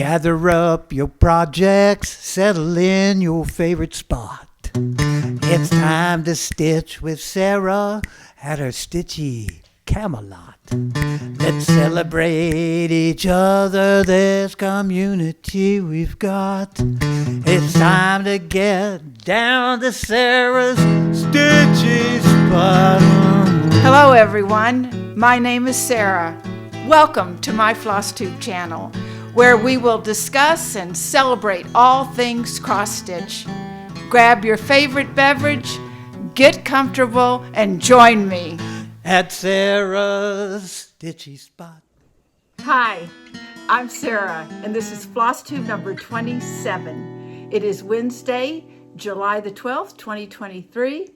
Gather up your projects, settle in your favorite spot. It's time to stitch with Sarah at her stitchy Camelot. Let's celebrate each other, this community we've got. It's time to get down to Sarah's stitchy spot. Hello everyone, my name is Sarah. Welcome to my FlossTube channel, where we will discuss and celebrate all things cross-stitch. Grab your favorite beverage, get comfortable, and join me at Sarah's stitchy spot. Hi, I'm Sarah, and this is FlossTube number 27. It is Wednesday, July the 12th, 2023.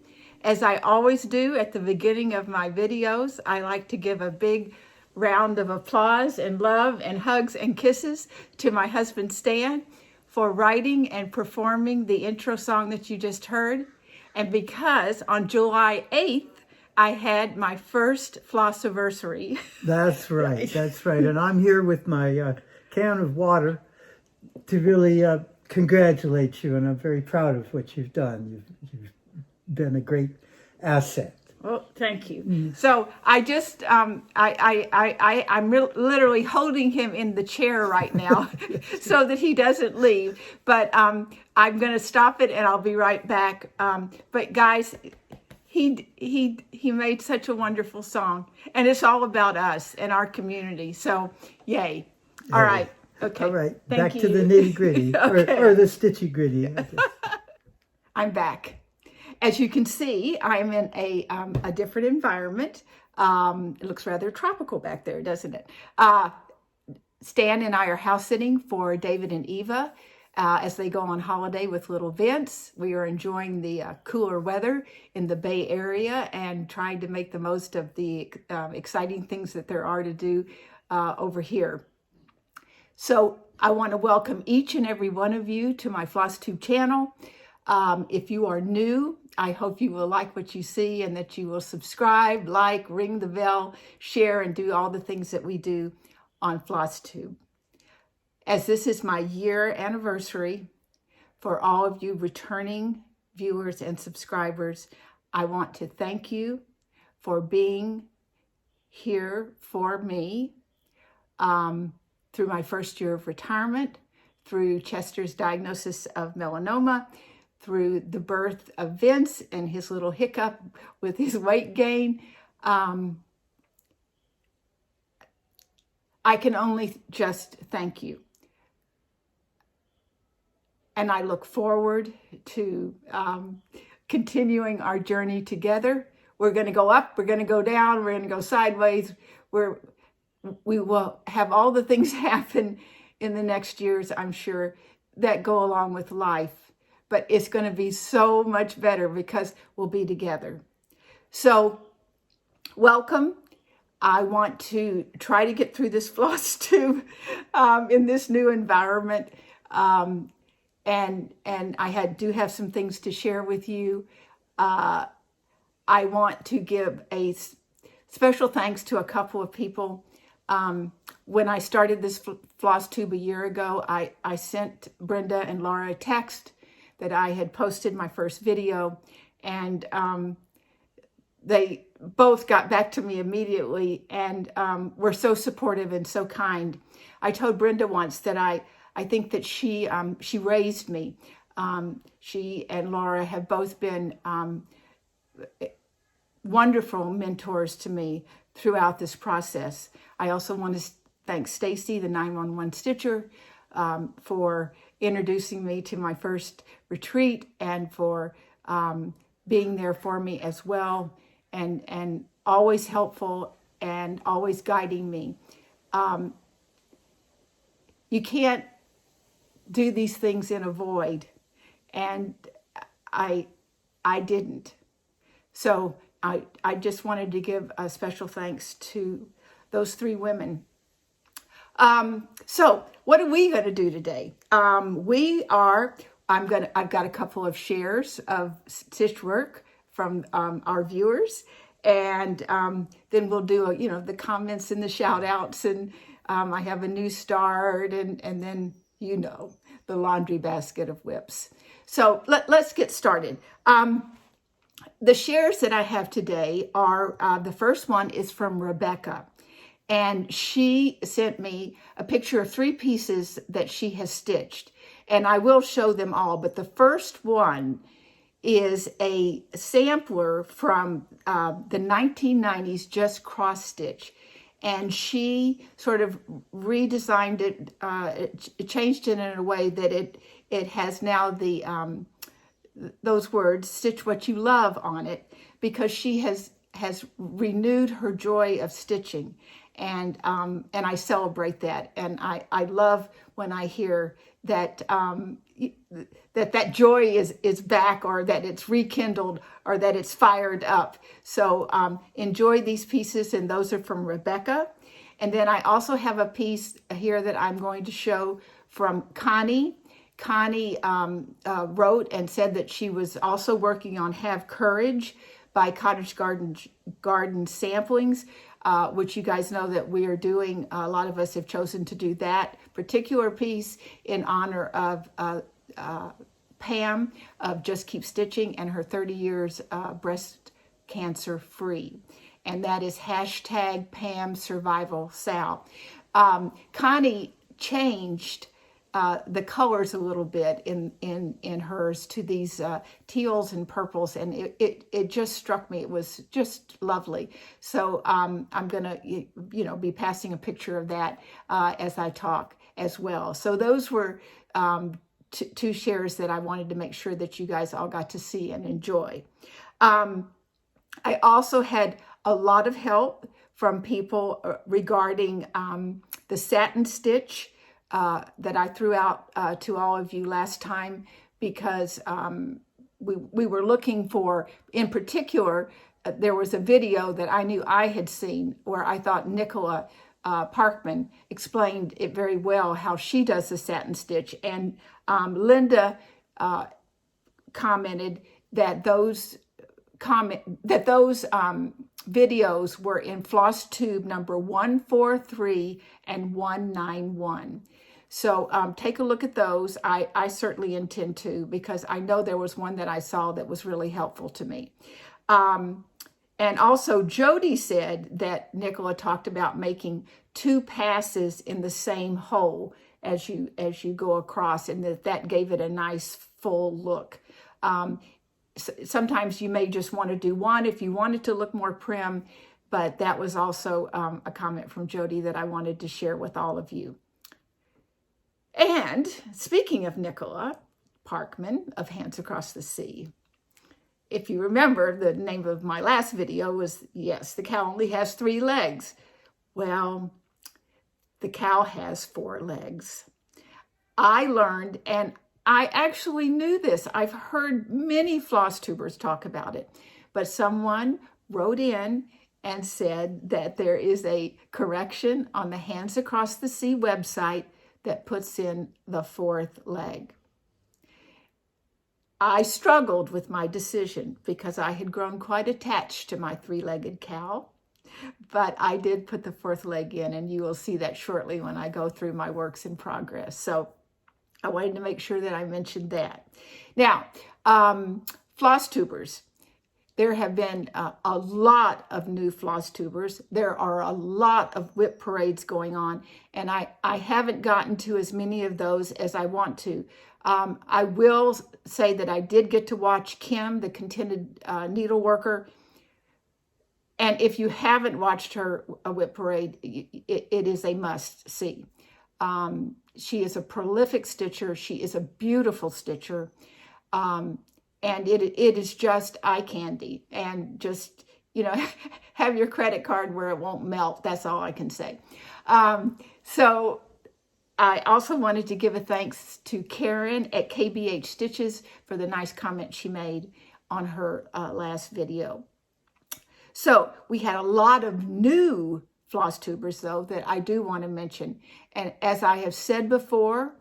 As I always do at the beginning of my videos, I like to give a big round of applause and love and hugs and kisses to my husband Stan for writing and performing the intro song that you just heard. And because on July 8th, I had my first Flossiversary. That's right, that's right. And I'm here with my can of water to really congratulate you, and I'm very proud of what you've done. You've been a great asset. Well, thank you. So I just, I'm literally holding him in the chair right now so that he doesn't leave. But I'm going to stop it and I'll be right back. But guys, he made such a wonderful song, and it's all about us and our community. So yay. All right. Okay. All right. Thank back you. to the nitty gritty Okay. or the stitchy gritty. I'm back. As you can see, I'm in a different environment. It looks rather tropical back there, doesn't it? Stan and I are house sitting for David and Eva as they go on holiday with little Vince. We are enjoying the cooler weather in the Bay Area and trying to make the most of the exciting things that there are to do over here. So I want to welcome each and every one of you to my FlossTube channel. If you are new, I hope you will like what you see and that you will subscribe, like, ring the bell, share, and do all the things that we do on FlossTube. As this is my year anniversary, for all of you returning viewers and subscribers, I want to thank you for being here for me through my first year of retirement, through Chester's diagnosis of melanoma, through the birth of Vince and his little hiccup with his weight gain. I can only just thank you. And I look forward to continuing our journey together. We're going to go up, we're going to go down, we're going to go sideways. We will have all the things happen in the next years, I'm sure, that go along with life. But it's going to be so much better because we'll be together. So, welcome. I want to try to get through this FlossTube in this new environment. And I do have some things to share with you. I want to give a special thanks to a couple of people. When I started this FlossTube a year ago, I sent Brenda and Lara a text that I had posted my first video, and they both got back to me immediately and were so supportive and so kind. I told Brenda once that I think that she raised me. She and Lara have both been wonderful mentors to me throughout this process. I also want to thank Stacy, the 911 Stitcher, for introducing me to my first retreat and for being there for me as well, and always helpful and always guiding me. You can't do these things in a void, and I didn't. So I just wanted to give a special thanks to those three women. So what are we going to do today? I've got a couple of shares of stitch work from our viewers, and then we'll do the comments and the shout outs and I have a new start, and then, the laundry basket of whips. So let's get started. The shares that I have today are, the first one is from Rebecca. And she sent me a picture of 3 pieces that she has stitched. And I will show them all. But the first one is a sampler from the 1990s Just Cross Stitch. And she sort of redesigned it, changed it in a way that it has now those words, "Stitch What You Love," on it, because she has renewed her joy of stitching. And I celebrate that. And I love when I hear that that joy is back, or that it's rekindled, or that it's fired up. So enjoy these pieces, and those are from Rebecca. And then I also have a piece here that I'm going to show from Connie. Connie wrote and said that she was also working on Have Courage by Cottage Garden Samplings, which you guys know that we are doing. A lot of us have chosen to do that particular piece in honor of Pam of Just Keep Stitching and her 30 years breast cancer free. And that is hashtag Pam Survival Sal. Connie changed the colors a little bit in hers to these teals and purples, and it just struck me. It was just lovely. So I'm gonna be passing a picture of that as I talk as well. So those were 2 shares that I wanted to make sure that you guys all got to see and enjoy. I also had a lot of help from people regarding the satin stitch that I threw out to all of you last time, because we were looking for, in particular, there was a video that I knew I had seen where I thought Nicola Parkman explained it very well, how she does the satin stitch. And Linda commented that those videos were in FlossTube number 143 and 191. So take a look at those. I certainly intend to, because I know there was one that I saw that was really helpful to me. And also Jody said that Nicola talked about making 2 passes in the same hole as you go across, and that gave it a nice full look. Sometimes you may just want to do one if you want it to look more prim, but that was also a comment from Jody that I wanted to share with all of you. And speaking of Nicola Parkman of Hands Across the Sea, if you remember, the name of my last video was, yes, the cow only has 3 legs. Well, the cow has 4 legs. I learned, and I actually knew this. I've heard many FlossTubers talk about it, but someone wrote in and said that there is a correction on the Hands Across the Sea website that puts in the 4th leg. I struggled with my decision because I had grown quite attached to my 3-legged cow, but I did put the 4th leg in, and you will see that shortly when I go through my works in progress. So I wanted to make sure that I mentioned that. Now, FlossTubers, there have been a lot of new FlossTubers. There are a lot of whip parades going on, and I haven't gotten to as many of those as I want to. I will say that I did get to watch Kim, the Contented Needleworker. And if you haven't watched her whip parade, it is a must-see. She is a prolific stitcher. She is a beautiful stitcher. And it is just eye candy. And just, have your credit card where it won't melt. That's all I can say. So I also wanted to give a thanks to Karen at KBH Stitches for the nice comment she made on her last video. So we had a lot of new FlossTubers, though, that I do want to mention. And as I have said before,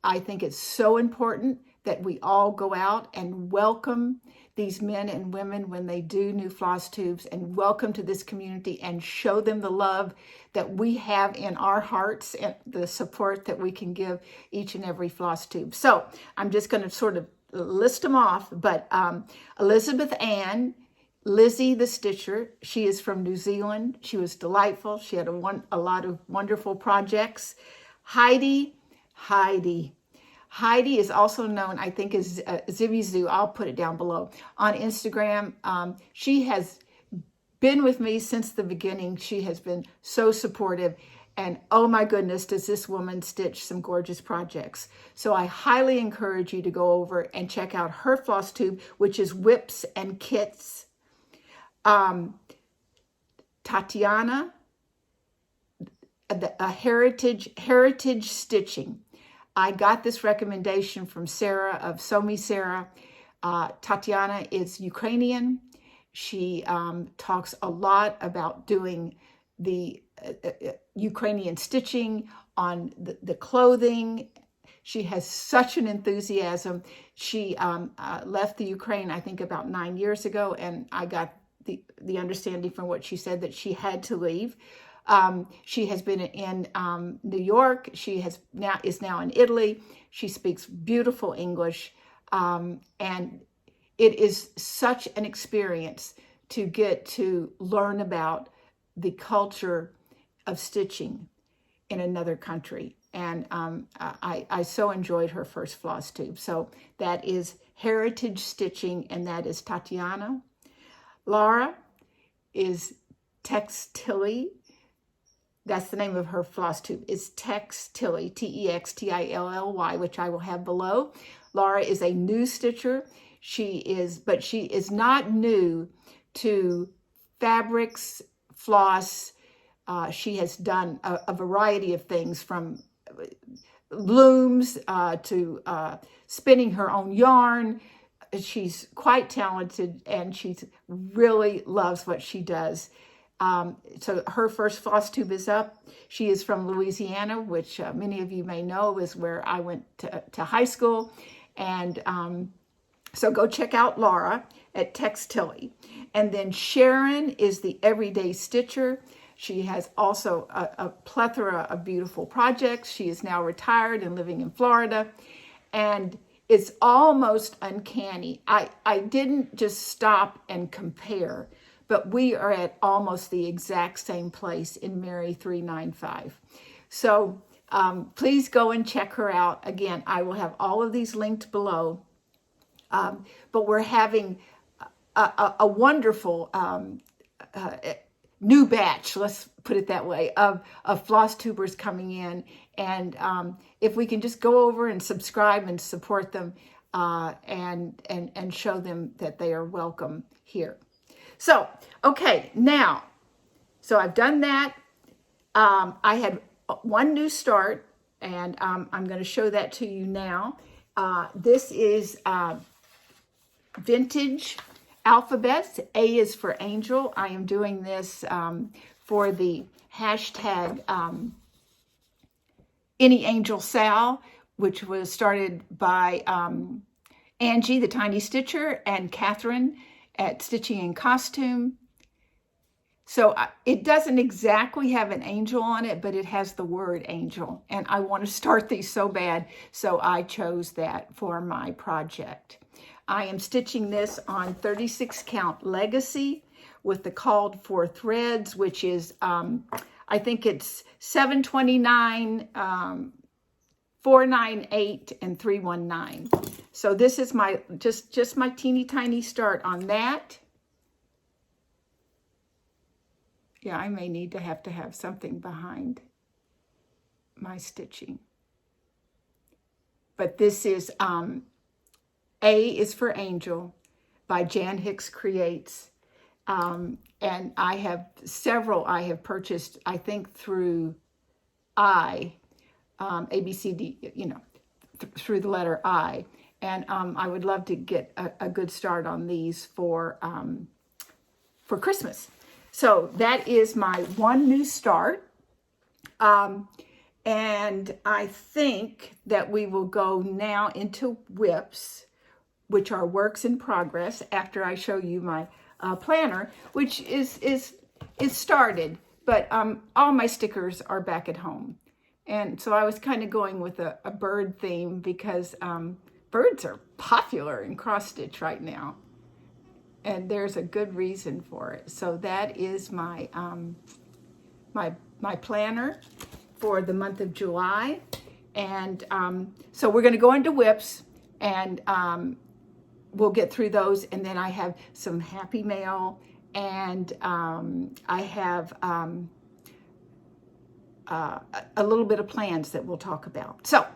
I think it's so important that we all go out and welcome these men and women when they do new FlossTubes, and welcome to this community and show them the love that we have in our hearts and the support that we can give each and every FlossTube. So I'm just going to sort of list them off, but Elizabeth Ann, Lizzie the Stitcher, she is from New Zealand. She was delightful. She had a lot of wonderful projects. Heidi is also known, I think, as Zibby Zoo. I'll put it down below on Instagram. She has been with me since the beginning. She has been so supportive. And oh my goodness, does this woman stitch some gorgeous projects. So I highly encourage you to go over and check out her FlossTube, which is Whips and Kits. Tatiana, a heritage stitching. I got this recommendation from Sarah of Sew Me Sarah. Tatiana is Ukrainian. She talks a lot about doing the Ukrainian stitching on the clothing. She has such an enthusiasm. She left the Ukraine, I think, about 9 years ago, and I got the understanding from what she said that she had to leave. She has been in New York. She is now in Italy. She speaks beautiful English, and it is such an experience to get to learn about the culture of stitching in another country. And I so enjoyed her first FlossTube. So that is Heritage Stitching, and that is Tatiana. Lara is Textilly. That's the name of her FlossTube. It's Textilly, Textilly, which I will have below. Lara is a new stitcher. She is not new to fabrics, floss. She has done a variety of things, from looms to spinning her own yarn. She's quite talented, and she really loves what she does. So her first FlossTube is up. She is from Louisiana, which many of you may know is where I went to high school. And so go check out Lara at Textilly. And then Sharon is the Everyday Stitcher. She has also a plethora of beautiful projects. She is now retired and living in Florida. And it's almost uncanny. I didn't just stop and compare, but we are at almost the exact same place in Mary 395. So please go and check her out. Again, I will have all of these linked below. But we're having a wonderful new batch, let's put it that way, of FlossTubers coming in. And if we can just go over and subscribe and support them and show them that they are welcome here. So, okay, now, so I've done that. I had one new start, and I'm going to show that to you now. This is vintage alphabets. A is for angel. I am doing this for the hashtag Any Angel Sal, which was started by Angi, the Tiny Stitcher, and Katherine at Stitching in Costume. So it doesn't exactly have an angel on it, but it has the word angel. And I want to start these so bad, so I chose that for my project. I am stitching this on 36 count Legacy with the called for threads, which is, I think it's 729, 498, and 319. So this is my, just my teeny tiny start on that. Yeah, I may need to have something behind my stitching. But this is, A is for Angel by Jan Hicks Creates. And I have several I have purchased, I think through I, A, B, C, D, you know, through the letter I. And I would love to get a good start on these for Christmas. So that is my one new start. And I think that we will go now into whips, which are works in progress, after I show you my planner, which is started, but all my stickers are back at home. And so I was kind of going with a bird theme because birds are popular in cross stitch right now. And there's a good reason for it. So that is my my planner for the month of July. And so we're going to go into whips, and we'll get through those. And then I have some happy mail, and I have a little bit of plans that we'll talk about. So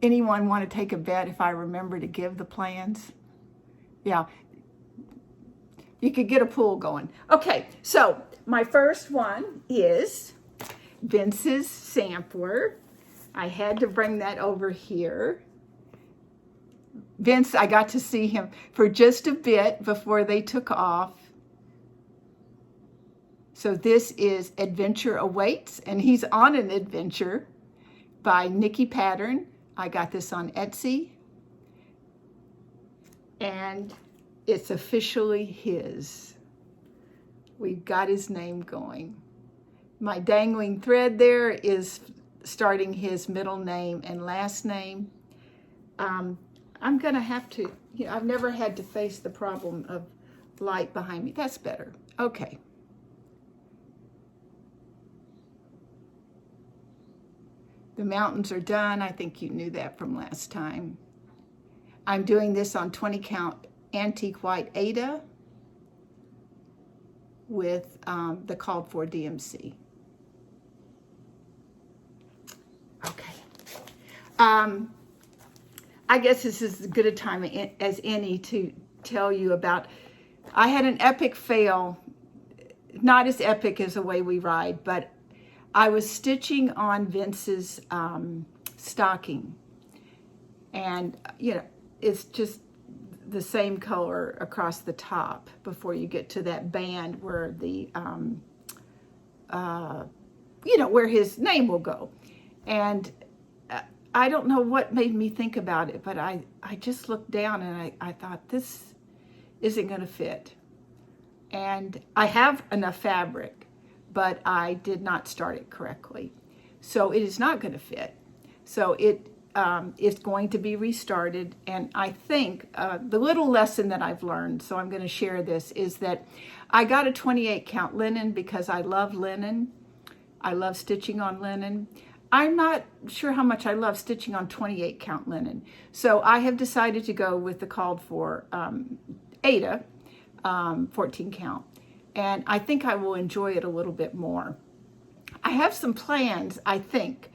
anyone want to take a bet if I remember to give the plans? Yeah, you could get a pool going. Okay, so my first one is Vince's sampler. I had to bring that over here. Vince, I got to see him for just a bit before they took off. So this is Adventure Awaits, and he's on an adventure by Nikki Pattern. I got this on Etsy, and it's officially his. We've got his name going. My dangling thread there is starting his middle name and last name. I'm gonna have to, I've never had to face the problem of light behind me. That's better. Okay. The mountains are done. I think you knew that from last time. I'm doing this on 20 count antique white Aida with the called for DMC. Okay. I guess this is as good a time as any to tell you about, I had an epic fail, not as epic as The Way We Ride, but I was stitching on Vince's stocking, and it's just the same color across the top before you get to that band where the where his name will go. And I don't know what made me think about it, but I just looked down and I thought, this isn't going to fit. And I have enough fabric, but I did not start it correctly. So it is not going to fit. So it is going to be restarted. And I think the little lesson that I've learned, so I'm going to share this, is that I got a 28 count linen because I love linen. I love stitching on linen. I'm not sure how much I love stitching on 28 count linen. So I have decided to go with the called for Aida, 14 count. And I think I will enjoy it a little bit more. I have some plans, I think,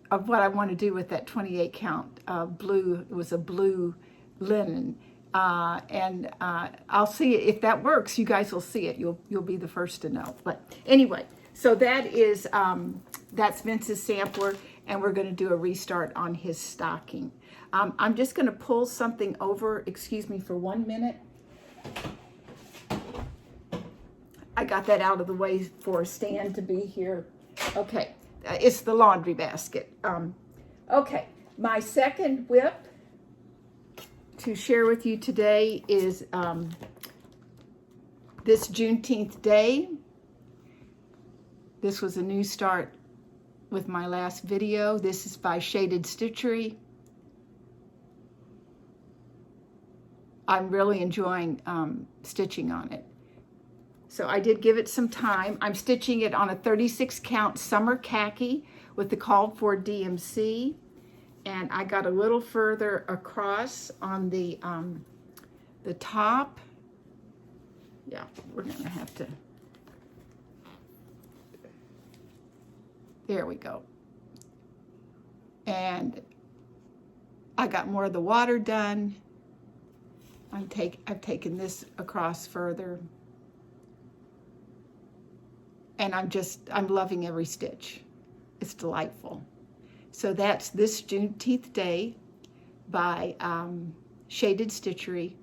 of what I want to do with that 28 count blue. It was a blue linen. And I'll see it. If that works, you guys will see it. You'll be the first to know. But anyway, so that is, that's Vince's sampler, and we're going to do a restart on his stocking. I'm just going to pull something over. Excuse me for 1 minute. I got that out of the way for Stan to be here. Okay, it's the laundry basket. Okay, my second whip to share with you today is this Juneteenth day. This was a new start with my last video. This is by Shaded Stitchery. I'm really enjoying stitching on it. So I did give it some time. I'm stitching it on a 36 count summer khaki with the called for DMC. And I got a little further across on the top. Yeah, we're gonna have to. There we go. And I got more of the water done. I've taken this across further. And I'm loving every stitch. It's delightful. So that's this Juneteenth Day by Shaded Stitchery.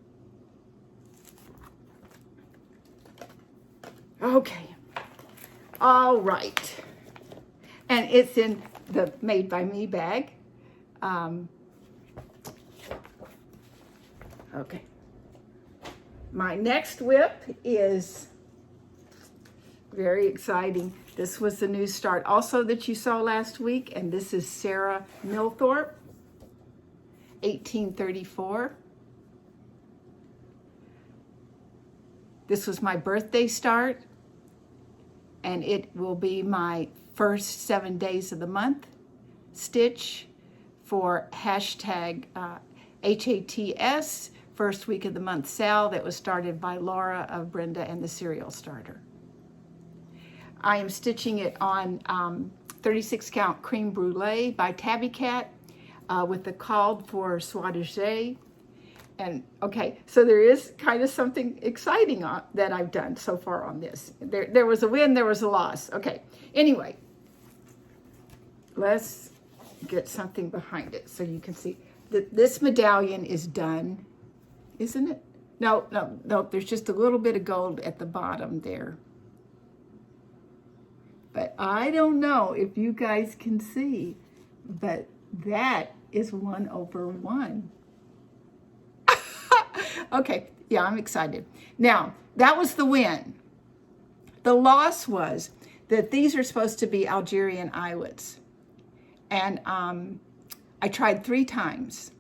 Okay. All right. And it's in the Made by Me bag. Okay. My next whip is very exciting. This was the new start also that you saw last week, and this is Sarah Milthorpe, 1834. This was my birthday start, and it will be my first 7 days of the month stitch for hashtag HATS, first week of the month sale, that was started by Lara of Brenda and the Cereal Starter. I am stitching it on 36 count cream brulee by Tabby Cat with the called for soie. And okay, so there is kind of something exciting that I've done so far on this. There was a win, there was a loss. Okay, anyway, let's get something behind it so you can see. This medallion is done, isn't it? No, there's just a little bit of gold at the bottom there. But I don't know if you guys can see, but that is 1/1. Okay, yeah, I'm excited. Now, that was the win. The loss was that these are supposed to be Algerian eyelets. And I tried 3 times.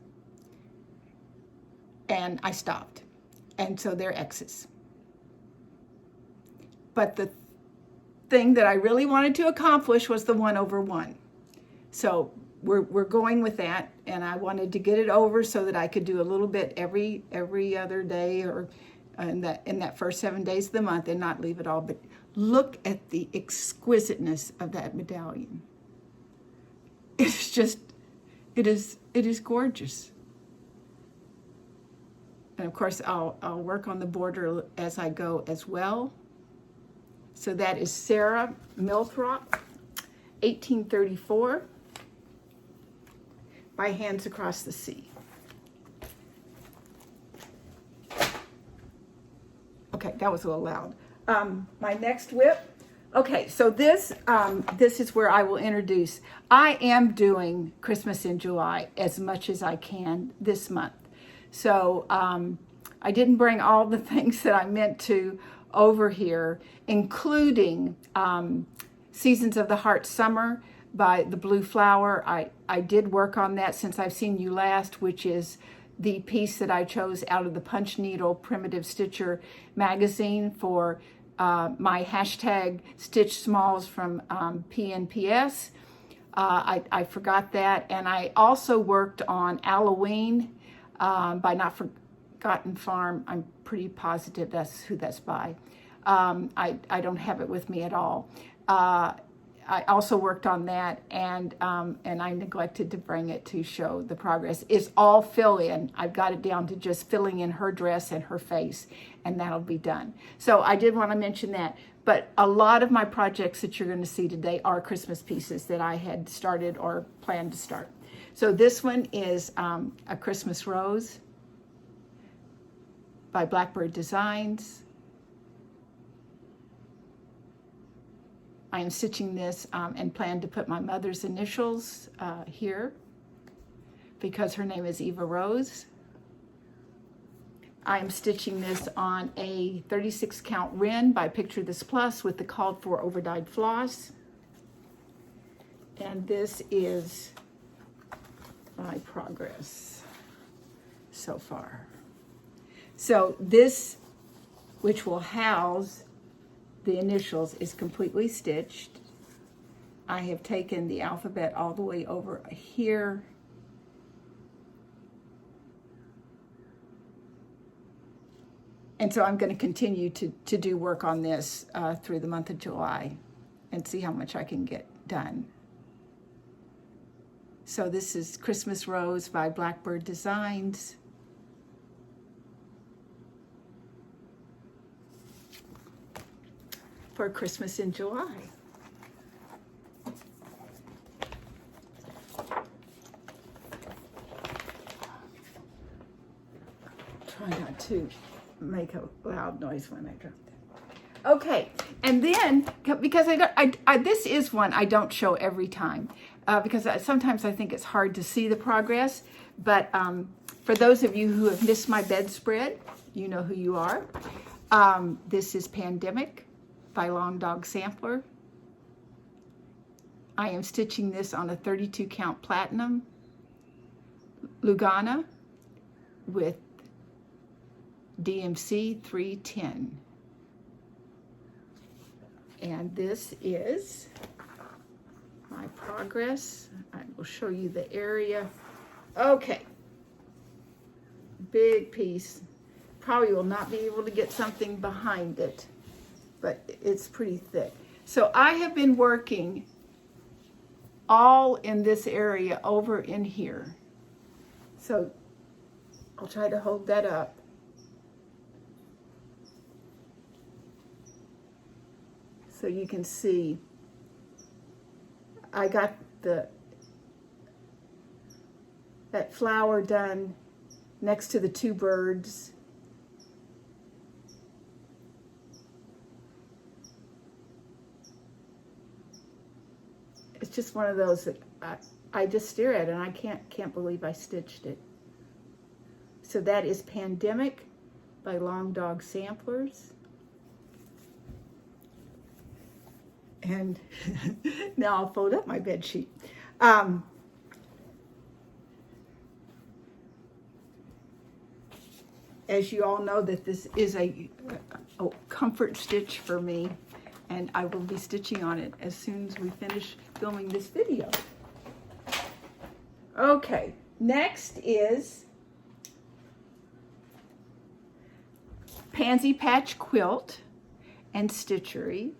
And I stopped. And so they're X's. But the thing that I really wanted to accomplish was the 1/1. So we're going with that, and I wanted to get it over so that I could do a little bit every other day, or in that first 7 days of the month, and not leave it all. But look at the exquisiteness of that medallion. It's just, it is gorgeous. And of course, I'll work on the border as I go as well. So that is Sarah Milthorpe, 1834. By Hands Across the Sea. Okay, that was a little loud. My next whip. Okay, so this is where I will introduce. I am doing Christmas in July as much as I can this month. So I didn't bring all the things that I meant to over here, including Seasons of the Heart Summer by the Blue Flower. I did work on that since I've seen you last, which is the piece that I chose out of the Punch Needle Primitive Stitcher magazine for my hashtag Stitch Smalls from PNPS. I forgot that. And I also worked on Halloween by Not Forgotten Farm. I'm pretty positive that's who that's by. I don't have it with me at all. I also worked on that, and I neglected to bring it to show the progress. It's all fill-in. I've got it down to just filling in her dress and her face, and that'll be done. So I did want to mention that. But a lot of my projects that you're going to see today are Christmas pieces that I had started or planned to start. So this one is A Christmas Rose by Blackbird Designs. I am stitching this and plan to put my mother's initials here because her name is Eva Rose. I am stitching this on a 36 count Wren by Picture This Plus with the called for overdyed floss. And this is my progress so far. So this, which will house the initials, is completely stitched. I have taken the alphabet all the way over here. And so I'm going to continue to do work on this through the month of July and see how much I can get done. So this is Christmas Rose by Blackbird Designs. For Christmas in July. Try not to make a loud noise when I drop that. Okay, and then because this is one I don't show every time because sometimes I think it's hard to see the progress. But for those of you who have missed my bedspread, you know who you are. This is Pandemic by Long Dog Sampler. I am stitching this on a 32 count platinum Lugana with DMC 310. And this is my progress. I will show you the area. Okay, big piece. Probably will not be able to get something behind it, but it's pretty thick. So I have been working all in this area over in here. So I'll try to hold that up. So you can see I got that flower done next to the two birds. It's just one of those that I just stare at it and I can't believe I stitched it. So that is Pandemic by Long Dog Samplers. And now I'll fold up my bed sheet. As you all know, that this is a comfort stitch for me, and I will be stitching on it as soon as we finish filming this video. Okay, next is Pansy Patch Quilt and Stitchery.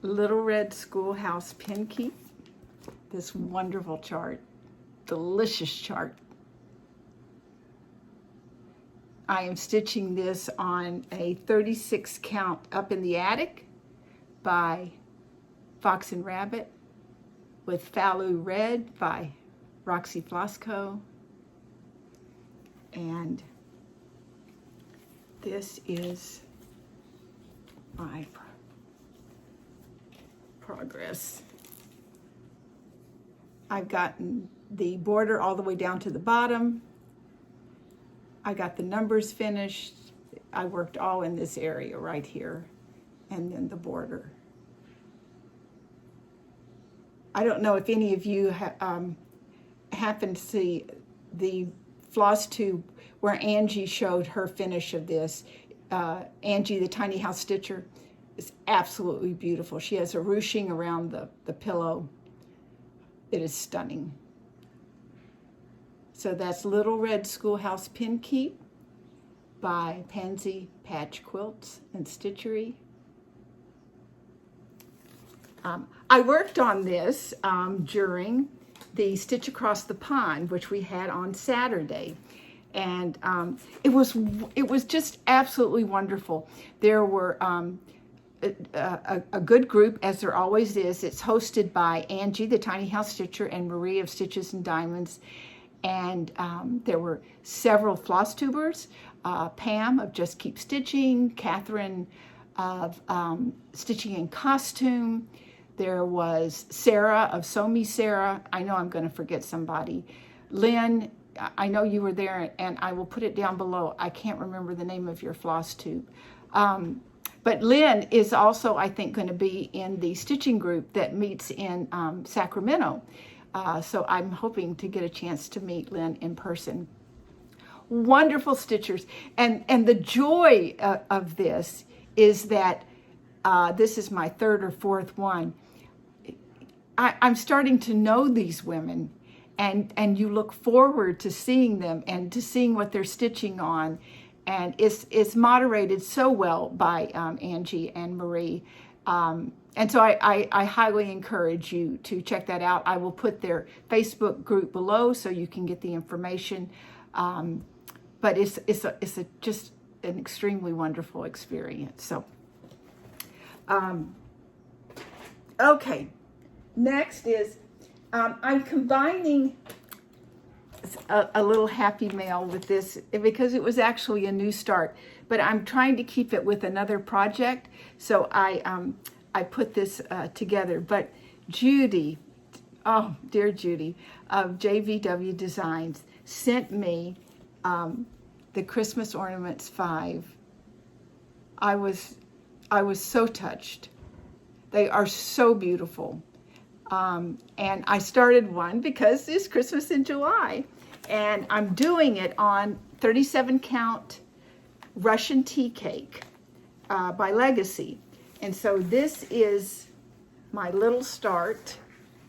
Little Red Schoolhouse Pin Keep. This wonderful chart, delicious chart. I am stitching this on a 36 count Up in the Attic by Fox and Rabbit with Falou Red by Roxy Flosco. And this is my progress. I've gotten the border all the way down to the bottom. I got the numbers finished. I worked all in this area right here, and then the border. I don't know if any of you happened to see the FlossTube where Angi showed her finish of this. Angi, the Tiny House Stitcher, is absolutely beautiful. She has a ruching around the pillow. It is stunning. So that's Little Red Schoolhouse Pin Keep by Pansy Patch Quilts and Stitchery. I worked on this during the Stitch Across the Pond, which we had on Saturday. And it was just absolutely wonderful. There were a good group, as there always is. It's hosted by Angi, the Tiny House Stitcher, and Marie of Stitches and Diamonds. And there were several FlossTubers, Pam of Just Keep Stitching, Katherine of Stitching in Costume. There was Sarah of Sew Me Sarah. I know I'm going to forget somebody. Lynne, I know you were there, and I will put it down below. I can't remember the name of your FlossTube. But Lynne is also, I think, going to be in the stitching group that meets in Sacramento. So I'm hoping to get a chance to meet Lynne in person. Wonderful stitchers. And the joy of this is that this is my third or fourth one. I'm starting to know these women, and you look forward to seeing them and to seeing what they're stitching on. And it's moderated so well by Angi and Marie. And so I highly encourage you to check that out. I will put their Facebook group below so you can get the information. But it's just an extremely wonderful experience. So, okay. Next is I'm combining a little happy mail with this because it was actually a new start. But I'm trying to keep it with another project, so I put this together. But Judy, oh dear Judy, of JVW Designs sent me the Christmas Ornaments 5. I was so touched. They are so beautiful. And I started one because it's Christmas in July. And I'm doing it on 37 count Russian tea cake by Legacy. And so this is my little start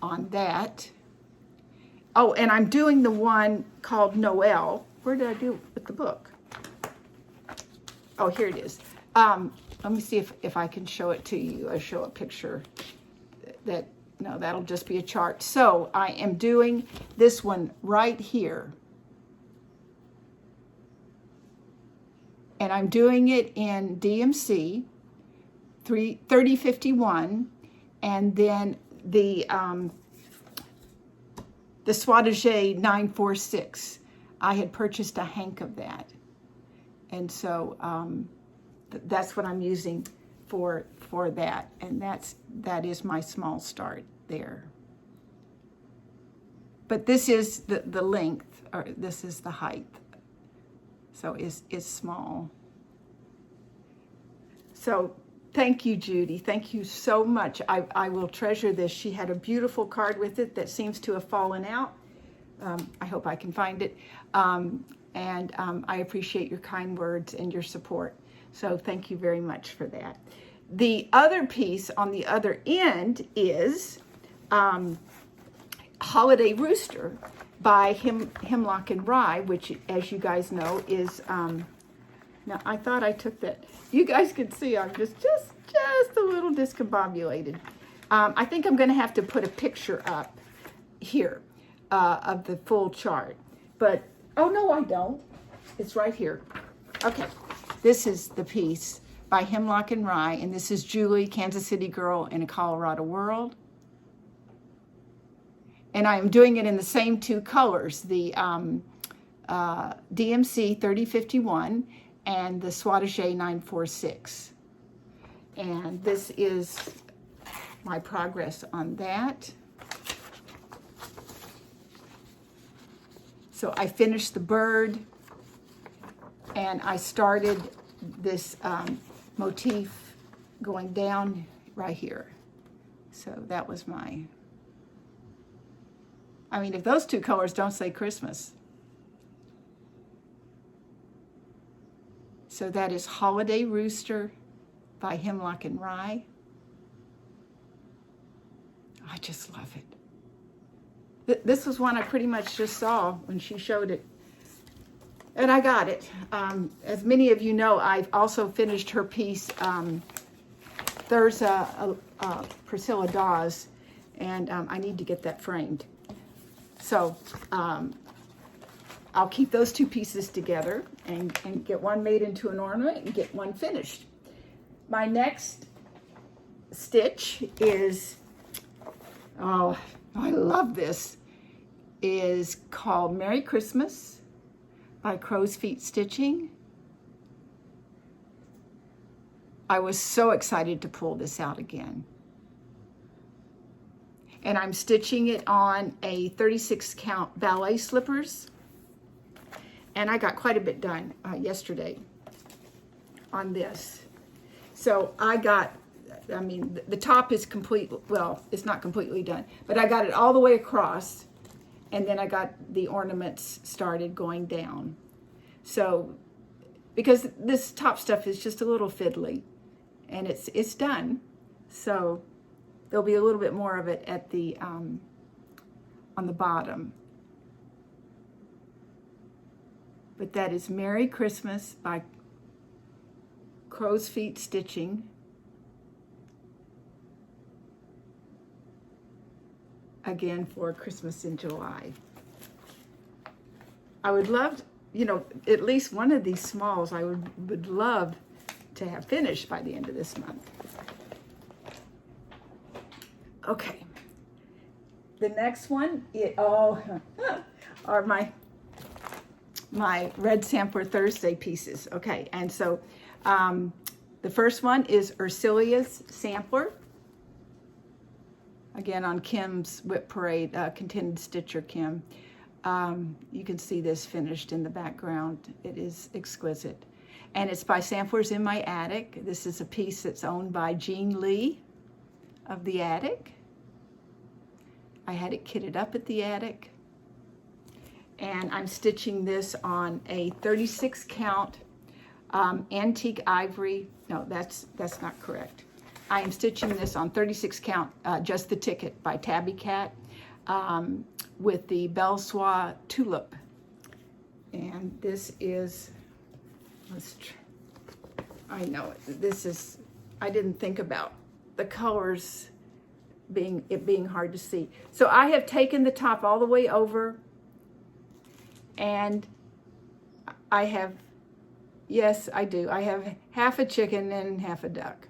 on that. Oh, and I'm doing the one called Noel. Where did I do it with the book? Oh, here it is. Let me see if I can show it to you. I show a picture that, no, that'll just be a chart. So I am doing this one right here. And I'm doing it in DMC 3051, and then the Swattage 946. I had purchased a hank of that. And so that's what I'm using for that, and that is my small start there. But this is the length, or this is the height, so it's small. So thank you, Judy. Thank you so much. I will treasure this. She had a beautiful card with it that seems to have fallen out. I hope I can find it. And I appreciate your kind words and your support. So thank you very much for that. The other piece on the other end is Holiday Rooster by Hemlock and Rye, which, as you guys know, is, now I thought I took that. You guys can see I'm just a little discombobulated. I think I'm going to have to put a picture up here of the full chart. But, oh no, I don't. It's right here. Okay, this is the piece by Hemlock and Rye, and this is Julie, Kansas City Girl in a Colorado World. And I am doing it in the same two colors, the DMC 3051 and the Swattage 946. And this is my progress on that. So I finished the bird, and I started this motif going down right here. So that was my, I mean, if those two colors don't say Christmas. So that is Holiday Rooster by Hemlock and Rye. I just love it. This was one I pretty much just saw when she showed it. And I got it. As many of you know, I've also finished her piece. There's a Priscilla Dawes, and I need to get that framed. So I'll keep those two pieces together and get one made into an ornament and get one finished. My next stitch is, oh, I love this, is called Merry Christmas by Crow's Feet Stitching. I was so excited to pull this out again. And I'm stitching it on a 36 count ballet slippers. And I got quite a bit done yesterday on this. So I got, I mean, the top is complete, well, it's not completely done, but I got it all the way across, and then I got the ornaments started going down. So, because this top stuff is just a little fiddly, and it's done. So there'll be a little bit more of it at the, on the bottom. But that is Merry Christmas by Crow's Feet Stitching. Again, for Christmas in July. I would love, you know, at least one of these smalls I would love to have finished by the end of this month. Okay. The next one, are my my Red Sampler Thursday pieces. Okay, and so the first one is Ursula's Sampler. Again, on Kim's Whip Parade, Contented Stitcher Kim. You can see this finished in the background. It is exquisite. And it's by Samplers in My Attic. This is a piece that's owned by Jean Lee of The Attic. I had it kitted up at The Attic. And I'm stitching this on a 36 count antique ivory. No, that's not correct. I am stitching this on 36 count Just the Ticket by Tabby Cat with the Belsois Tulip. And this is, I know this is, I didn't think about the colors being hard to see. So I have taken the top all the way over, and I have, yes, I do. I have half a chicken and half a duck.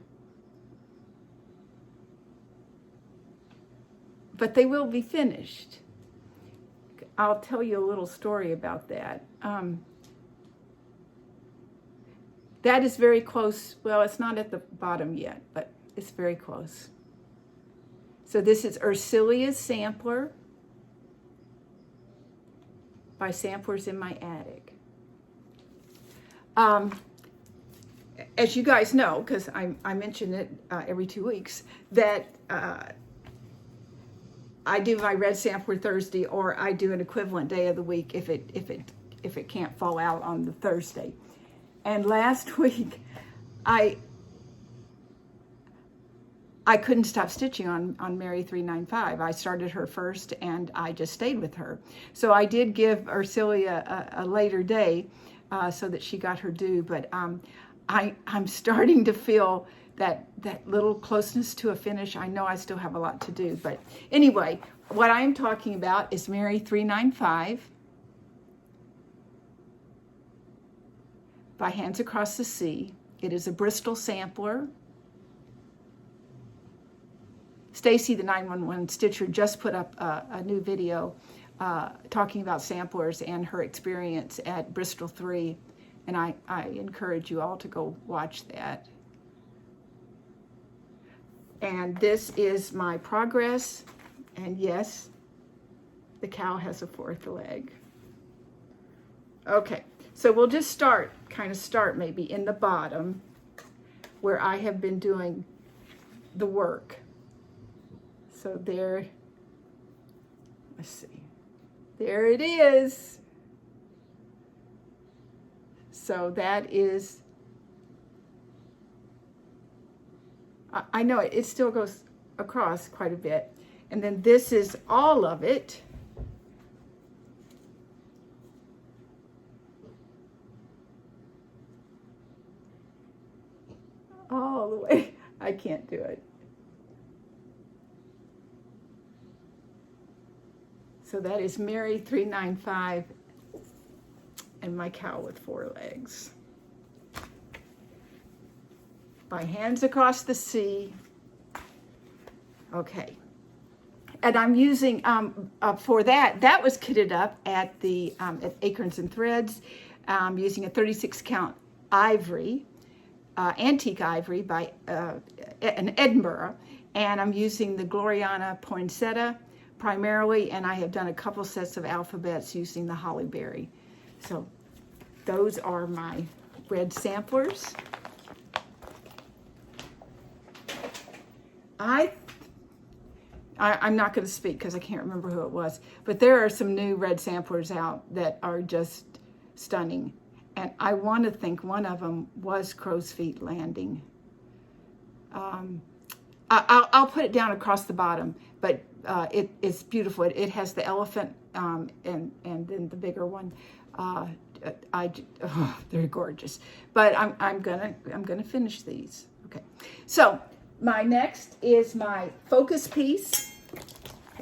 But they will be finished. I'll tell you a little story about that. That is very close. Well, it's not at the bottom yet, but it's very close. So this is Ursula's Sampler by Samplers in My Attic. As you guys know, because I mention it every 2 weeks, that I do my Red Sampler Thursday, or I do an equivalent day of the week if it can't fall out on the Thursday. And last week, I couldn't stop stitching on Mary 395. I started her first, and I just stayed with her. So I did give Ursula a later day so that she got her due. But I'm starting to feel that little closeness to a finish. I know I still have a lot to do. But anyway, what I am talking about is Mary 395 by Hands Across the Sea. It is a Bristol sampler. Stacy, the 911 Stitcher, just put up a new video talking about samplers and her experience at Bristol 3, and I encourage you all to go watch that. And this is my progress, and yes, the cow has a fourth leg. Okay, so we'll just start maybe in the bottom where I have been doing the work. So there, let's see, there it is. So that is, I know it still goes across quite a bit. And then this is all of it. All the way. I can't do it. So that is Mary 395 and my cow with four legs. By Hands Across the Sea. Okay. And I'm using, for that was kitted up at the at Acorns and Threads, using a 36 count ivory, antique ivory by an Edinburgh. And I'm using the Gloriana Poinsettia primarily, and I have done a couple sets of alphabets using the Holly Berry. So those are my red samplers. I'm not going to speak because I can't remember who it was, but there are some new red samplers out that are just stunning. And I want to think one of them was Crow's Feet Landing. I'll put it down across the bottom, but it's beautiful. It has the elephant and then the bigger one. They're gorgeous. But I'm gonna finish these. Okay. So my next is my focus piece,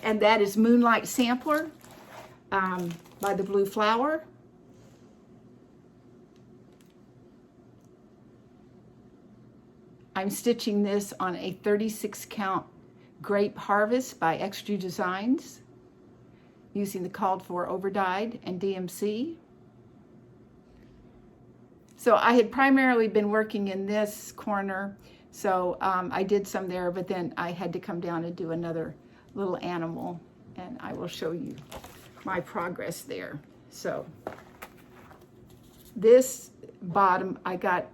and that is Moonlight Sampler by the Blue Flower. I'm stitching this on a 36 count Grape Harvest by Extra Designs using the called for overdyed and DMC. So I had primarily been working in this corner, so I did some there, but then I had to come down and do another little animal, and I will show you my progress there. So this bottom, I got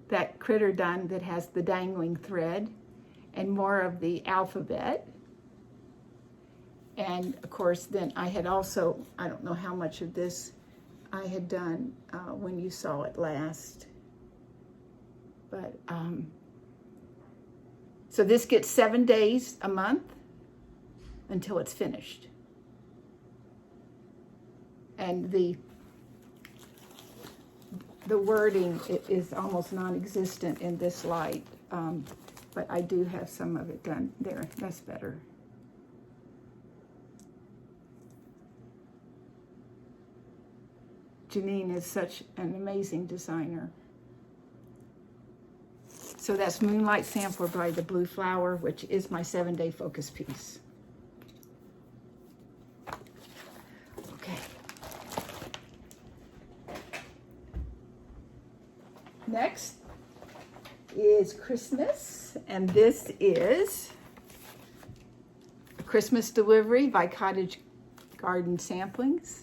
that critter done that has the dangling thread and more of the alphabet. And of course, then I had also, I don't know how much of this I had done when you saw it last. But, so this gets 7 days a month until it's finished. And the wording is almost non-existent in this light, but I do have some of it done there. That's better. Janine is such an amazing designer. So that's Moonlight Sampler by the Blue Flower, which is my 7-day focus piece. Okay. Next is Christmas, and this is a Christmas Delivery by Cottage Garden Samplings.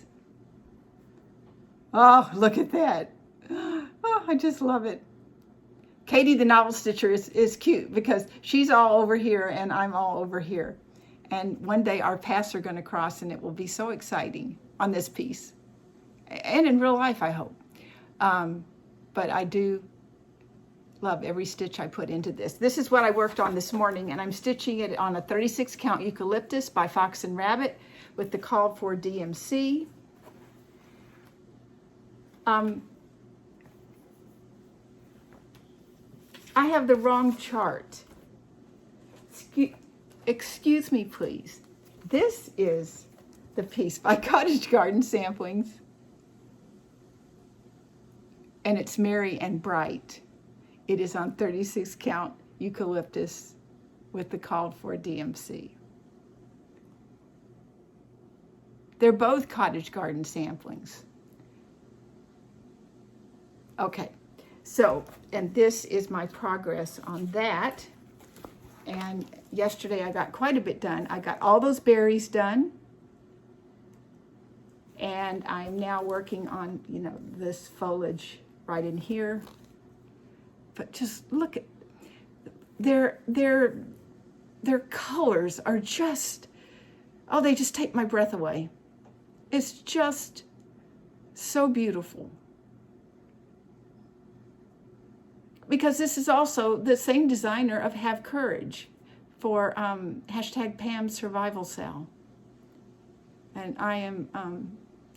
Oh, look at that. Oh, I just love it. Katie, the novel stitcher, is cute because she's all over here and I'm all over here. And one day our paths are going to cross and it will be so exciting on this piece. And in real life, I hope. But I do love every stitch I put into this. This is what I worked on this morning, and I'm stitching it on a 36 count eucalyptus by Fox and Rabbit with the called for DMC. I have the wrong chart. Excuse me, please. This is the piece by Cottage Garden Samplings. And it's Merry and Bright. It is on 36 count eucalyptus with the called for DMC. They're both Cottage Garden Samplings. Okay, so, and this is my progress on that. And yesterday I got quite a bit done. I got all those berries done. And I'm now working on, you know, this foliage right in here. But just look at, their colors are just, oh, they just take my breath away. It's just so beautiful. Because this is also the same designer of Have Courage for hashtag Pam Survival Cell. And I am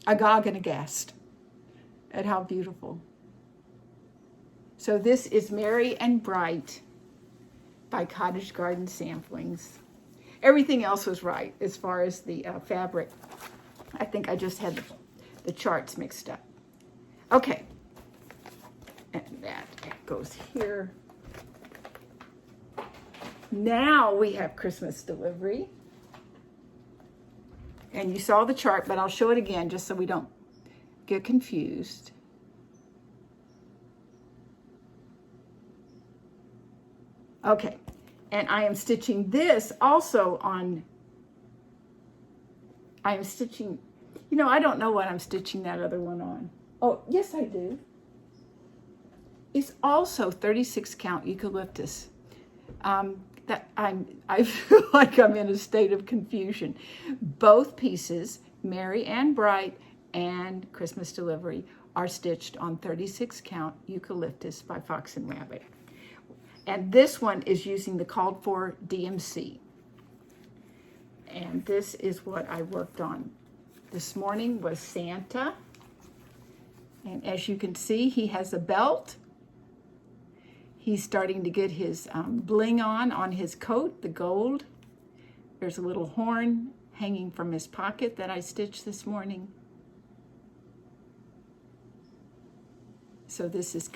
agog and aghast at how beautiful. So this is Merry and Bright by Cottage Garden Samplings. Everything else was right as far as the fabric. I think I just had the charts mixed up. Okay. And that goes here. Now we have Christmas Delivery. And you saw the chart, but I'll show it again just so we don't get confused. Okay, and I am stitching this also on, I am stitching, you know, I don't know what I'm stitching that other one on. Oh, yes I do. It's also 36 count eucalyptus. That I feel like I'm in a state of confusion. Both pieces, Merry and Bright and Christmas Delivery, are stitched on 36 count eucalyptus by Fox and Rabbit. And this one is using the called for DMC. And this is what I worked on this morning was Santa. And as you can see, he has a belt. He's starting to get his bling on his coat, the gold. There's a little horn hanging from his pocket that I stitched this morning. So this is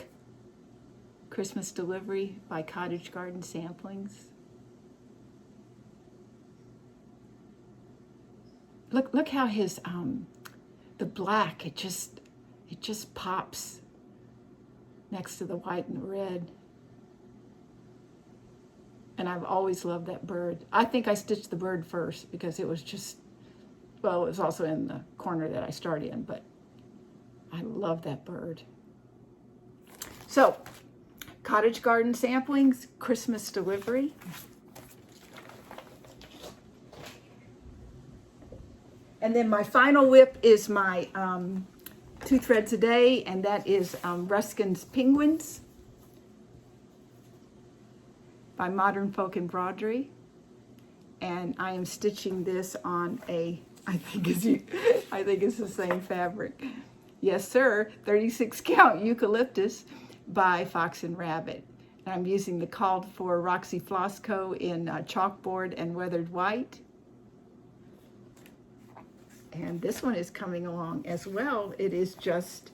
Christmas Delivery by Cottage Garden Samplings. Look how his the black, it just pops next to the white and the red. And I've always loved that bird. I think I stitched the bird first because it was just, well, it was also in the corner that I started in, but I love that bird. So, cottage garden samplings, Christmas delivery. And then my final whip is my 2 threads a day, and that is Ruskin's Penguins by Modern Folk Embroidery. And I am stitching this on a, I think it's the same fabric. Yes, sir, 36 count eucalyptus by Fox and Rabbit. And I'm using the called for Roxy Floss Co. in chalkboard and weathered white. And this one is coming along as well. It is just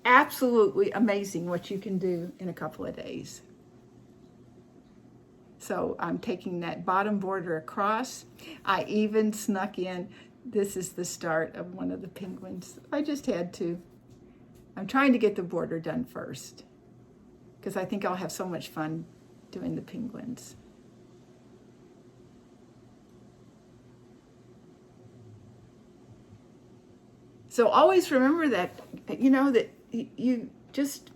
absolutely amazing what you can do in a couple of days. So I'm taking that bottom border across. I even snuck in, this is the start of one of the penguins. I just had to. I'm trying to get the border done first because I think I'll have so much fun doing the penguins. So always remember that, that you just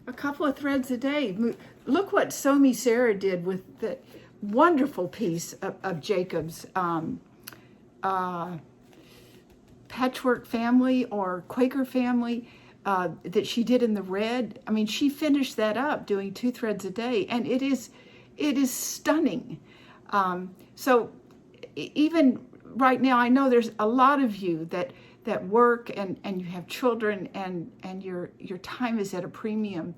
a couple of threads a day. Look what Somi Sarah did with the wonderful piece of Jacob's patchwork family or Quaker family that she did in the red. I mean, she finished that up doing 2 threads a day, and it is stunning. So even right now, I know there's a lot of you that work and you have children and your time is at a premium.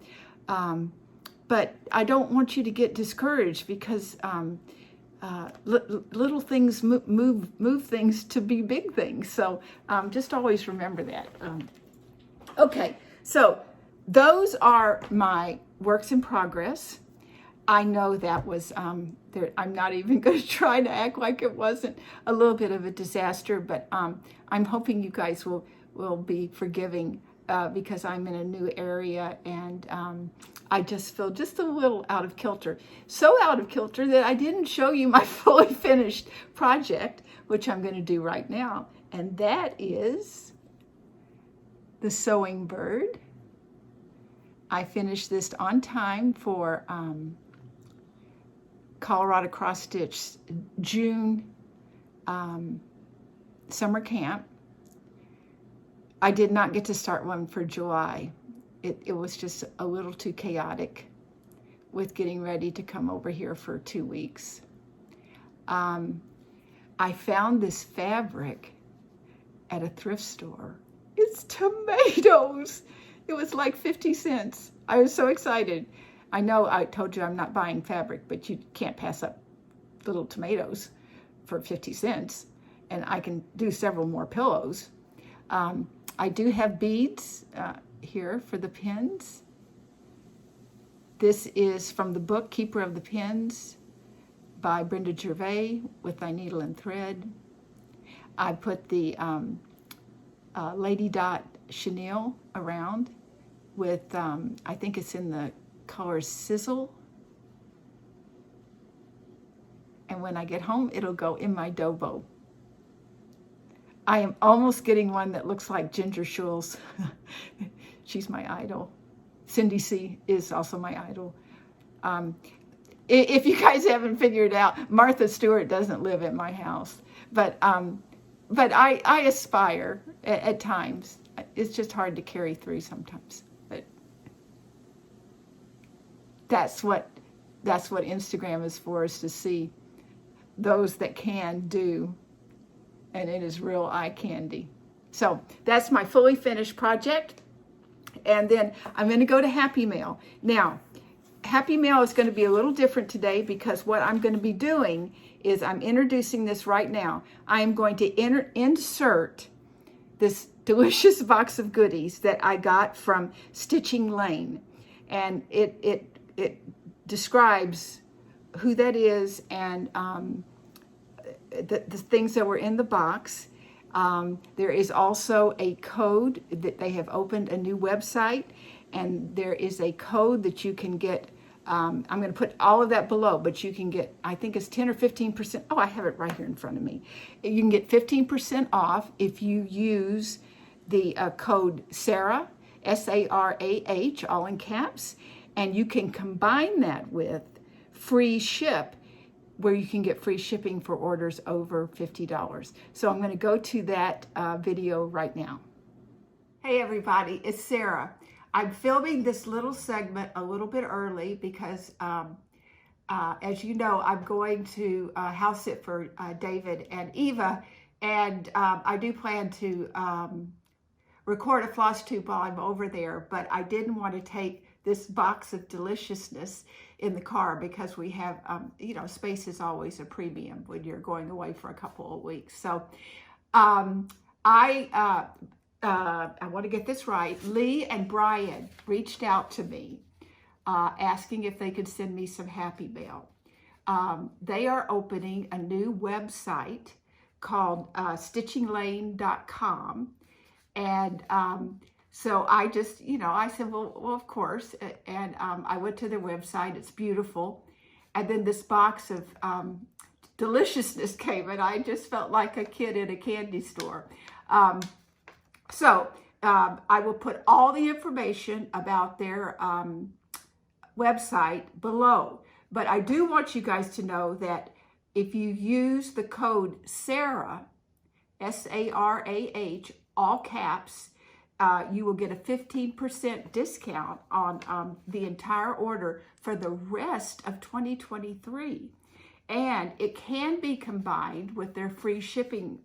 But I don't want you to get discouraged because little things move things to be big things. So just always remember that. Okay, so those are my works in progress. I know that was, I'm not even going to try to act like it wasn't a little bit of a disaster, but I'm hoping you guys will be forgiving because I'm in a new area and I just feel just a little out of kilter. So out of kilter that I didn't show you my fully finished project, which I'm going to do right now. And that is the sewing bird. I finished this on time for Colorado Cross Stitch June summer camp. I did not get to start one for July. It was just a little too chaotic with getting ready to come over here for 2 weeks. I found this fabric at a thrift store. It's tomatoes. It was like 50 cents. I was so excited. I know I told you I'm not buying fabric, but you can't pass up little tomatoes for 50 cents. And I can do several more pillows. I do have beads here for the pins. This is from the book Keeper of the Pins by Brenda Gervais with Thy Needle and Thread. I put the Lady Dot chenille around with, I think it's in the color Sizzle. And when I get home, it'll go in my dough bow. I am almost getting one that looks like Ginger Schul's. She's my idol. Cindy C. is also my idol. If you guys haven't figured out, Martha Stewart doesn't live at my house. But I aspire at times. It's just hard to carry through sometimes. But that's what Instagram is for, is to see those that can do. And it is real eye candy. So that's my fully finished project. And then I'm going to go to Happy Mail. Now, Happy Mail is going to be a little different today because what I'm going to be doing is I'm introducing this right now. I am going to insert this delicious box of goodies that I got from Stitching Lane. And it describes who that is and the things that were in the box. There is also a code that they have opened a new website, and there is a code that you can get. I'm going to put all of that below, but you can get, I think it's 10 or 15%. Oh, I have it right here in front of me. You can get 15% off if you use the code Sarah, SARAH, all in caps, and you can combine that with free ship, where you can get free shipping for orders over $50. So I'm going to go to that video right now. Hey everybody, it's Sarah. I'm filming this little segment a little bit early because, as you know, I'm going to house sit for David and Eva, and I do plan to record a FlossTube while I'm over there, but I didn't want to take this box of deliciousness in the car because we have, you know, space is always a premium when you're going away for a couple of weeks. So I want to get this right. Lee and Brian reached out to me asking if they could send me some happy mail. They are opening a new website called stitchinglane.com. And so I just, you know, I said, well, of course. And I went to their website. It's beautiful. And then this box of deliciousness came, and I just felt like a kid in a candy store. So I will put all the information about their website below. But I do want you guys to know that if you use the code Sarah, SARAH, all caps, you will get a 15% discount on the entire order for the rest of 2023. And it can be combined with their free shipping,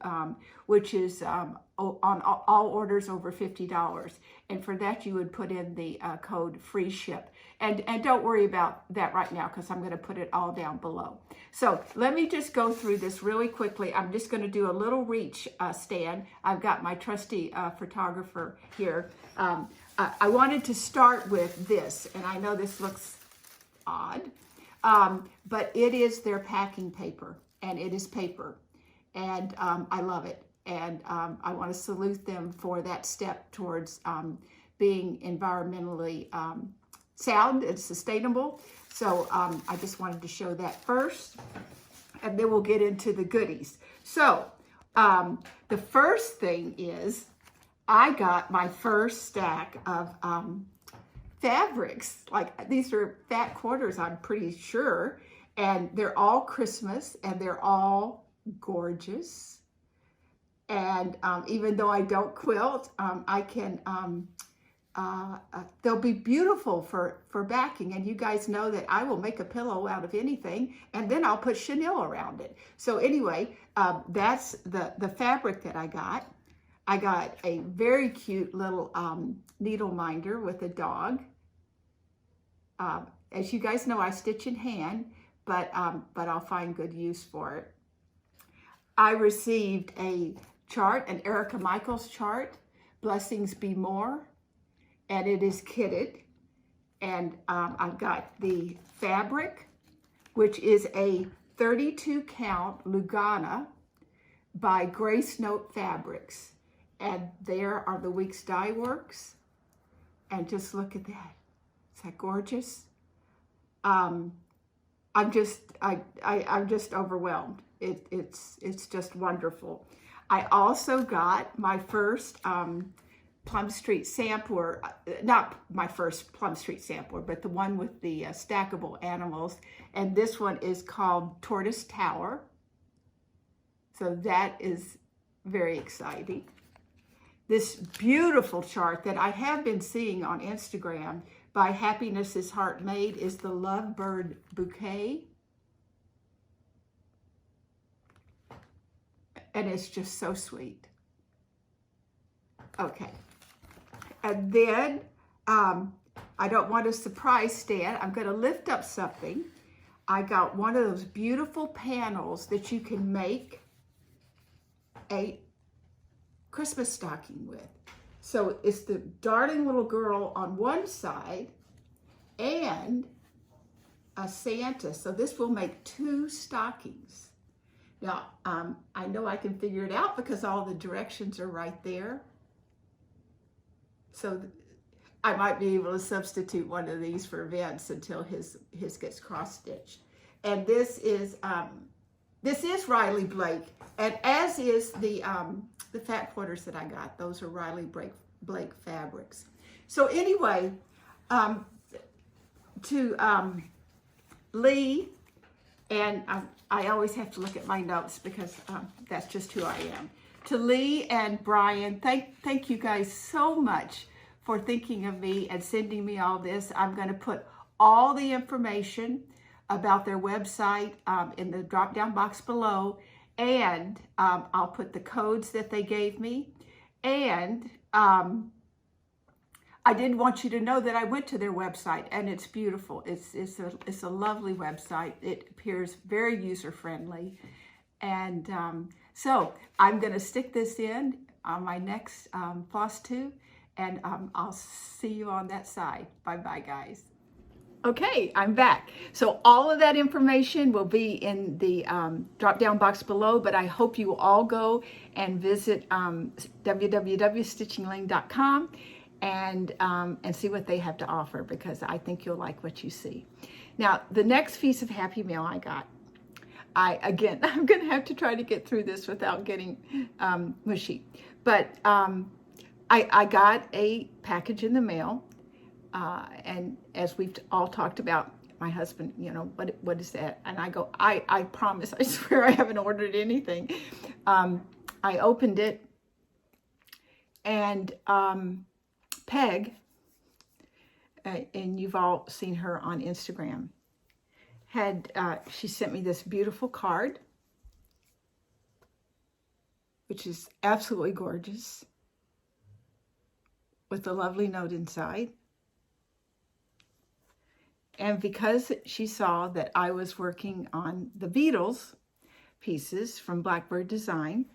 which is on all orders over $50. And for that, you would put in the code free ship. And don't worry about that right now, because I'm going to put it all down below. So let me just go through this really quickly. I'm just going to do a little reach stand. I've got my trusty photographer here. I wanted to start with this, and I know this looks odd. But it is their packing paper, and it is paper, and I love it. And I want to salute them for that step towards being environmentally sound and sustainable. So I just wanted to show that first, and then we'll get into the goodies. So the first thing is I got my first stack of fabrics. Like, these are fat quarters, I'm pretty sure, and they're all Christmas, and they're all gorgeous. And even though I don't quilt, I can they'll be beautiful for backing. And you guys know that I will make a pillow out of anything, and then I'll put chenille around it. So anyway, that's the fabric that I got. I got a very cute little needle minder with a dog. As you guys know, I stitch in hand, but I'll find good use for it. I received a chart, an Erica Michaels chart, Blessings Be More, and it is kitted. And I've got the fabric, which is a 32 count Lugana by Grace Note Fabrics. And there are the week's dye works. And just look at that. Is that gorgeous? I'm just overwhelmed. It's just wonderful. I also got my first Plum Street sampler, not my first Plum Street sampler, but the one with the stackable animals. And this one is called Tortoise Tower. So that is very exciting. This beautiful chart that I have been seeing on Instagram by Happiness is Heart Made is the Lovebird Bouquet. And it's just so sweet. Okay. And then, I don't want to surprise Stan. I'm going to lift up something. I got one of those beautiful panels that you can make a Christmas stocking with. So it's the darling little girl on one side and a Santa. So this will make 2 stockings. Now, I know I can figure it out because all the directions are right there. So I might be able to substitute one of these for Vince until his gets cross-stitched. And this is Riley Blake, and as is the fat quarters that I got. Those are Riley Blake fabrics. So anyway, to Lee, and I always have to look at my notes because that's just who I am. To Lee and Brian, thank you guys so much for thinking of me and sending me all this. I'm going to put all the information about their website in the drop-down box below, and I'll put the codes that they gave me. And I did want you to know that I went to their website, and it's beautiful. It's a lovely website. It appears very user-friendly. And so I'm going to stick this in on my next FlossTube, and I'll see you on that side. Bye-bye, guys. Okay, I'm back. So all of that information will be in the drop-down box below, but I hope you will all go and visit www.stitchinglane.com and see what they have to offer, because I think you'll like what you see. Now, the next piece of Happy Mail I got, I'm going to have to try to get through this without getting mushy, but I got a package in the mail. And as we've all talked about, my husband, you know, what is that? And I go, I promise, I swear I haven't ordered anything. I opened it, and Peg, and you've all seen her on Instagram, she sent me this beautiful card, which is absolutely gorgeous, with a lovely note inside. And because she saw that I was working on the Beatles pieces from Blackbird Design,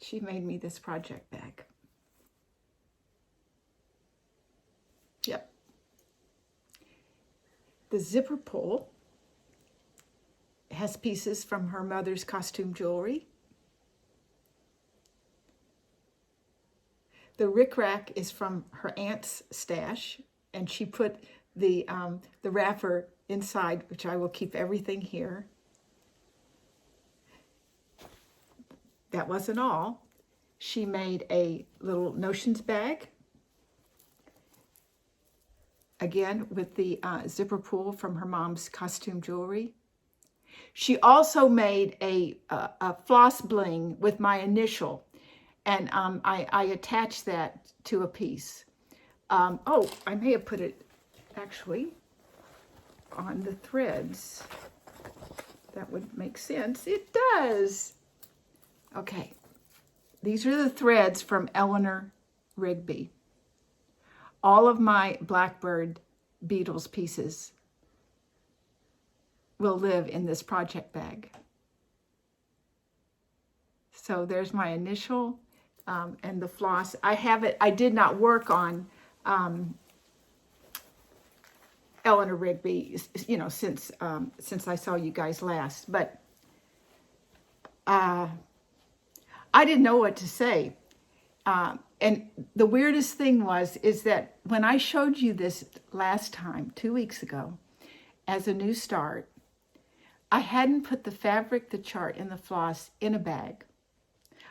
she made me this project bag. Yep. The zipper pull has pieces from her mother's costume jewelry. The rickrack is from her aunt's stash, and she put the wrapper inside, which I will keep everything here. That wasn't all. She made a little notions bag, again with the zipper pull from her mom's costume jewelry. She also made a floss bling with my initial, and I attached that to a piece. Oh, I may have put it actually on the threads. That would make sense. It does. Okay. These are the threads from Eleanor Rigby. All of my Blackbird Beatles pieces will live in this project bag. So there's my initial. And the floss, I did not work on Eleanor Rigby, you know, since I saw you guys last, but I didn't know what to say. And the weirdest thing is that when I showed you this last time, 2 weeks ago, as a new start, I hadn't put the fabric, the chart, and the floss in a bag.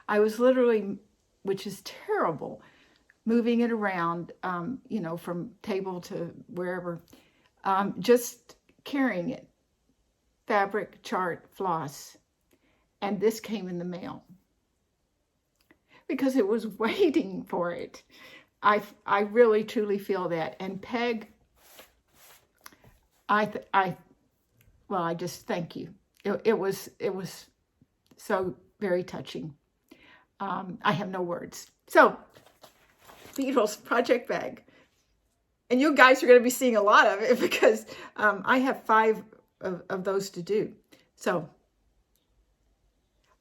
I was literally, which is terrible, moving it around, you know, from table to wherever, just carrying it, fabric, chart, floss, and this came in the mail because it was waiting for it. I really truly feel that. And Peg, I just thank you. It was so very touching. I have no words. So, Beatles project bag. And you guys are going to be seeing a lot of it because I have 5 of those to do. So,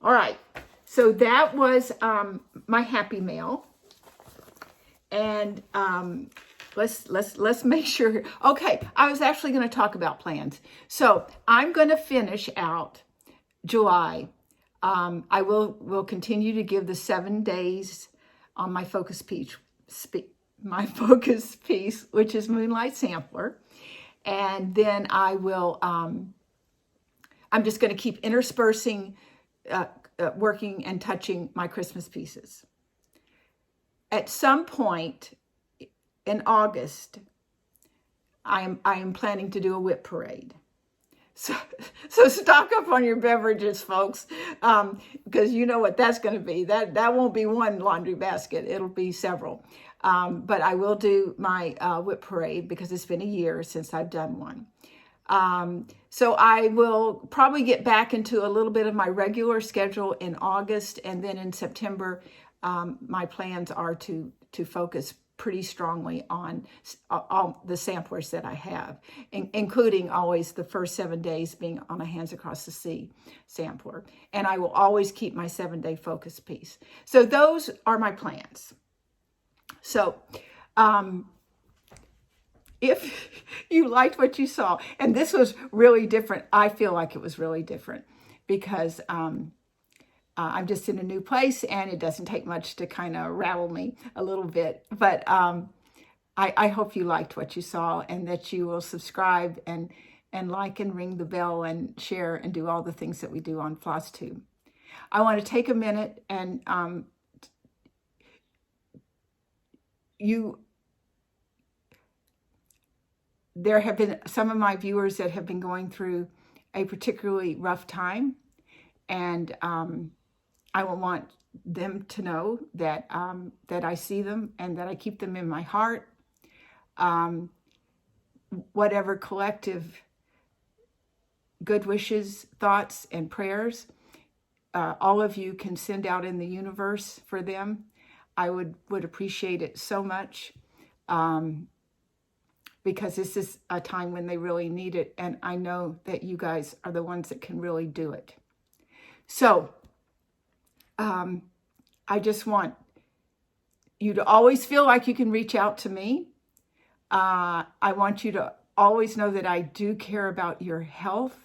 all right. So that was my Happy Mail. And let's make sure. Okay, I was actually going to talk about plans. So I'm going to finish out July. I will continue to give the 7 days on my focus piece, which is Moonlight Sampler. And then I will, I'm just going to keep interspersing, working and touching my Christmas pieces. At some point in August, I am planning to do a whip parade. So stock up on your beverages, folks, because you know what that's going to be. That won't be one laundry basket. It'll be several. But I will do my whip parade because it's been a year since I've done one. So I will probably get back into a little bit of my regular schedule in August, and then in September, my plans are to focus pretty strongly on all the samplers that I have, including always the first 7 days being on a Hands Across the Sea sampler. And I will always keep my 7-day focus piece. So those are my plans. So if you liked what you saw, and this was really different, I feel like it was really different because I'm just in a new place and it doesn't take much to kind of rattle me a little bit. But I hope you liked what you saw and that you will subscribe and like and ring the bell and share and do all the things that we do on FlossTube. I want to take a minute and there have been some of my viewers that have been going through a particularly rough time, and I will want them to know that that I see them and that I keep them in my heart. Whatever collective good wishes, thoughts, and prayers all of you can send out in the universe for them, I would appreciate it so much, because this is a time when they really need it, and I know that you guys are the ones that can really do it. So I just want you to always feel like you can reach out to me. I want you to always know that I do care about your health.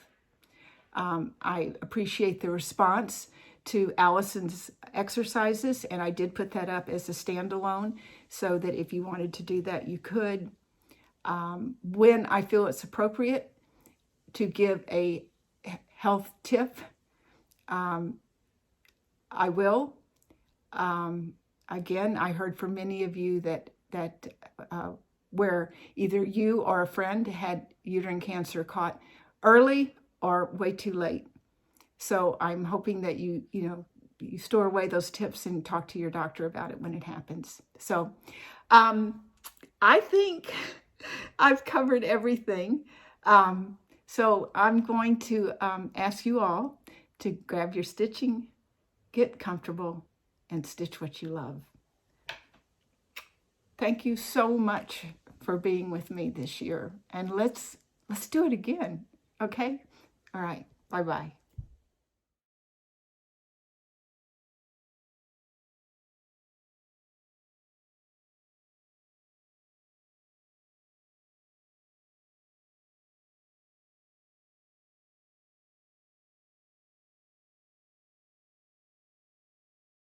I appreciate the response to Allison's exercises, and I did put that up as a standalone so that if you wanted to do that, you could. When I feel it's appropriate to give a health tip, I will. Again, I heard from many of you that where either you or a friend had uterine cancer caught early or way too late. So I'm hoping that you store away those tips and talk to your doctor about it when it happens. So I think I've covered everything. So I'm going to ask you all to grab your stitching, get comfortable, and stitch what you love. Thank you so much for being with me this year. And let's do it again, okay? All right, bye-bye.